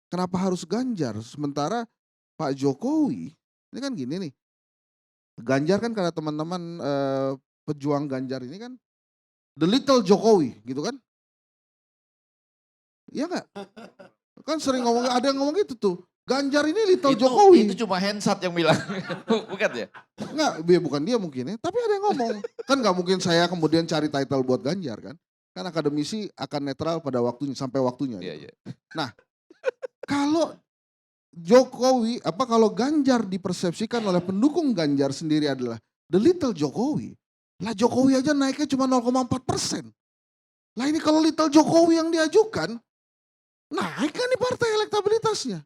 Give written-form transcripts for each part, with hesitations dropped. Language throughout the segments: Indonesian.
Kenapa harus Ganjar? Sementara Pak Jokowi, ini kan gini nih, Ganjar kan kata teman-teman, pejuang Ganjar ini kan, the little Jokowi gitu kan, iya nggak? Kan sering ngomong, ada yang ngomong gitu tuh, Ganjar ini little Itu Jokowi. cuma Hensat yang bilang, bukan ya? Enggak, bukan dia mungkin ya, tapi ada yang ngomong. Kan nggak mungkin saya kemudian cari title buat Ganjar kan. Kan akademisi akan netral pada waktunya, sampai waktunya Iya, gitu. iya. Nah, kalau Jokowi, kalau Ganjar dipersepsikan oleh pendukung Ganjar sendiri adalah the little Jokowi. Lah Jokowi aja naiknya cuma 0,4%. Lah ini kalau little Jokowi yang diajukan, naik kan nih partai elektabilitasnya.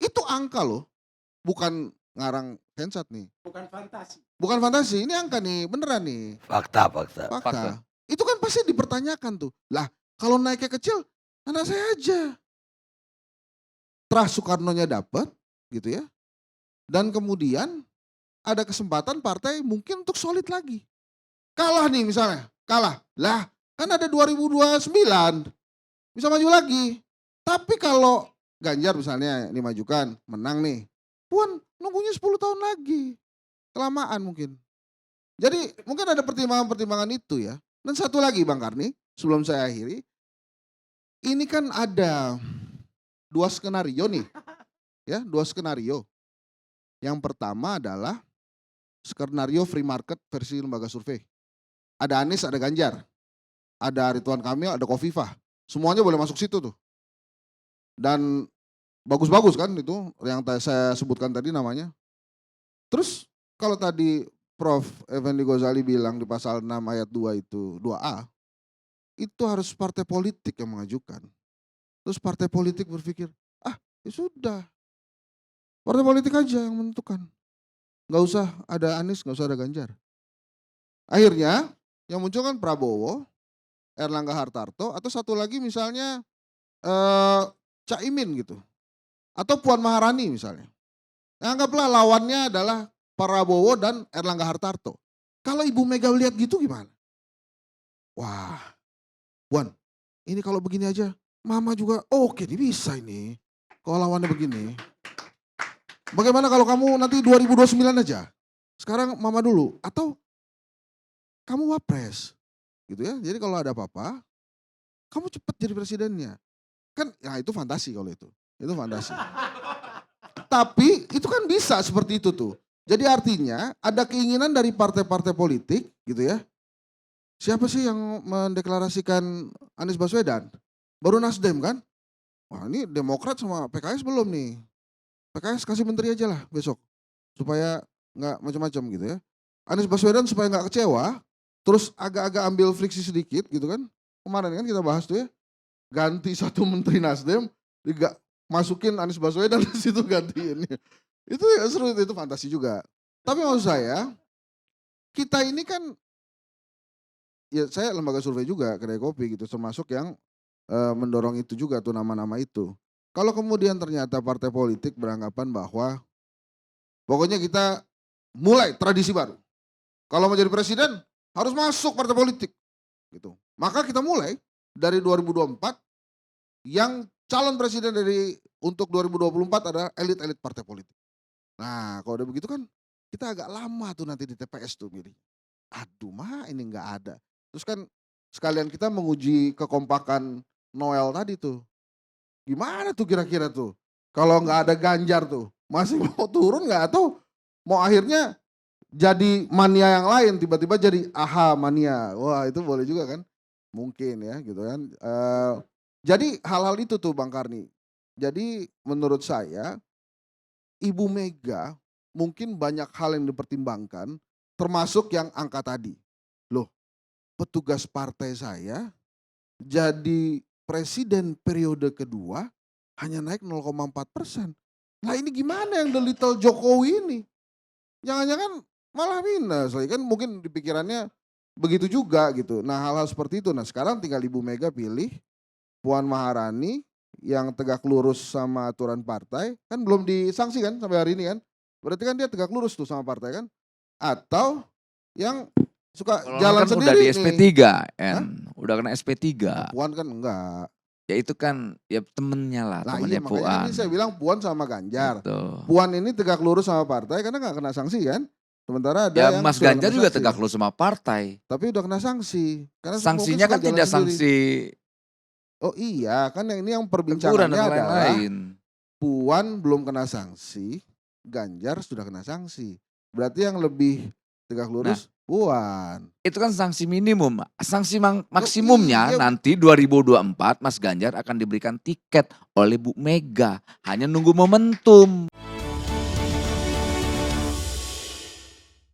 Itu angka loh, bukan ngarang Hensat nih. Bukan fantasi. Bukan fantasi, ini angka nih, beneran nih. Fakta, fakta. Fakta. Itu kan pasti dipertanyakan tuh. Lah kalau naiknya kecil, anak saya aja. Trust Soekarno-nya dapat gitu ya. Dan kemudian ada kesempatan partai mungkin untuk solid lagi. Kalah nih misalnya, kalah. Lah kan ada 2029, bisa maju lagi. Tapi kalau Ganjar misalnya dimajukan, menang nih. Puan nunggunya 10 tahun lagi. Kelamaan mungkin. Jadi mungkin ada pertimbangan-pertimbangan itu ya. Dan satu lagi Bang Karni, sebelum saya akhiri. Ini kan ada 2 skenario nih. Ya, 2 skenario. Yang pertama adalah skenario free market versi lembaga survei. Ada Anies, ada Ganjar. Ada Ridwan Kamil, ada Khofifah. Semuanya boleh masuk situ tuh. Dan bagus-bagus kan itu yang saya sebutkan tadi namanya. Terus kalau tadi Prof. Effendi Ghazali bilang di pasal 6 ayat 2 itu 2A, itu harus partai politik yang mengajukan. Terus partai politik berpikir, ya sudah, partai politik aja yang menentukan. Nggak usah ada Anies, nggak usah ada Ganjar. Akhirnya yang muncul kan Prabowo, Erlangga Hartarto, atau satu lagi misalnya Caimin gitu. Atau Puan Maharani misalnya. Anggaplah lawannya adalah Prabowo dan Erlangga Hartarto. Kalau Ibu Mega lihat gitu gimana? Wah, Puan, ini kalau begini aja, Mama juga oke nih bisa ini. Kalau lawannya begini. Bagaimana kalau kamu nanti 2029 aja? Sekarang Mama dulu. Atau kamu wapres. Gitu ya. Jadi kalau ada apa-apa, kamu cepat jadi presidennya. Kan ya itu fantasi kalau itu. Itu fantasi. Tapi itu kan bisa seperti itu tuh. Jadi artinya ada keinginan dari partai-partai politik gitu ya. Siapa sih yang mendeklarasikan Anies Baswedan? Baru Nasdem kan? Wah ini Demokrat sama PKS belum nih. PKS kasih menteri aja lah besok. Supaya nggak macam-macam gitu ya. Anies Baswedan supaya nggak kecewa. Terus agak-agak ambil friksi sedikit gitu kan. Kemarin kan kita bahas tuh ya. Ganti satu menteri Nasdem. Masukin Anies Baswedan di situ gantiin. Itu ya seru, itu fantasi juga. Tapi maksud saya, kita ini kan, ya saya lembaga survei juga, kedai kopi gitu, termasuk yang mendorong itu juga tuh nama-nama itu. Kalau kemudian ternyata partai politik beranggapan bahwa pokoknya kita mulai tradisi baru. Kalau mau jadi presiden harus masuk partai politik gitu. Maka kita mulai dari 2024 yang calon presiden untuk 2024 adalah elit-elit partai politik. Nah kalau udah begitu kan kita agak lama tuh nanti di TPS tuh milih. Aduh ini nggak ada. Terus kan sekalian kita menguji kekompakan Noel tadi tuh. Gimana tuh kira-kira tuh? Kalau nggak ada Ganjar tuh masih mau turun nggak atau mau akhirnya jadi mania yang lain tiba-tiba jadi aha mania. Wah itu boleh juga kan? Mungkin ya gitu kan. Jadi hal-hal itu tuh Bang Karni. Jadi menurut saya Ibu Mega mungkin banyak hal yang dipertimbangkan termasuk yang angka tadi. Loh petugas partai saya jadi presiden periode kedua hanya naik 0,4%. Nah ini gimana yang the little Jokowi ini? Jangan-jangan malah minus lagi kan mungkin di pikirannya begitu juga gitu. Nah hal-hal seperti itu. Nah sekarang tinggal Ibu Mega pilih Puan Maharani yang tegak lurus sama aturan partai, kan belum disanksi kan sampai hari ini kan. Berarti kan dia tegak lurus tuh sama partai kan. Atau yang suka Kalau jalan kan sendiri udah di nih. SP3, Udah kena SP3. Puan kan enggak. Ya itu kan ya temennya lah, Nah temennya iya makanya Puan. ini saya bilang Puan sama Ganjar. Gitu. Puan ini tegak lurus sama partai karena nggak kena sanksi kan. Sementara ada Ya yang Mas sudah Ganjar kena juga sanksi. tegak lurus sama partai. Tapi udah kena sanksi. Karena mungkin Sanksinya suka kan jalan tidak sendiri. sanksi Oh iya kan yang ini yang teguran perbincangannya dan adalah lain-lain. Puan belum kena sanksi, Ganjar sudah kena sanksi. Berarti yang lebih tegak lurus Puan. Itu kan sanksi minimum. Sanksi iya. maksimumnya nanti 2024 Mas Ganjar akan diberikan tiket oleh Bu Mega. Hanya nunggu momentum.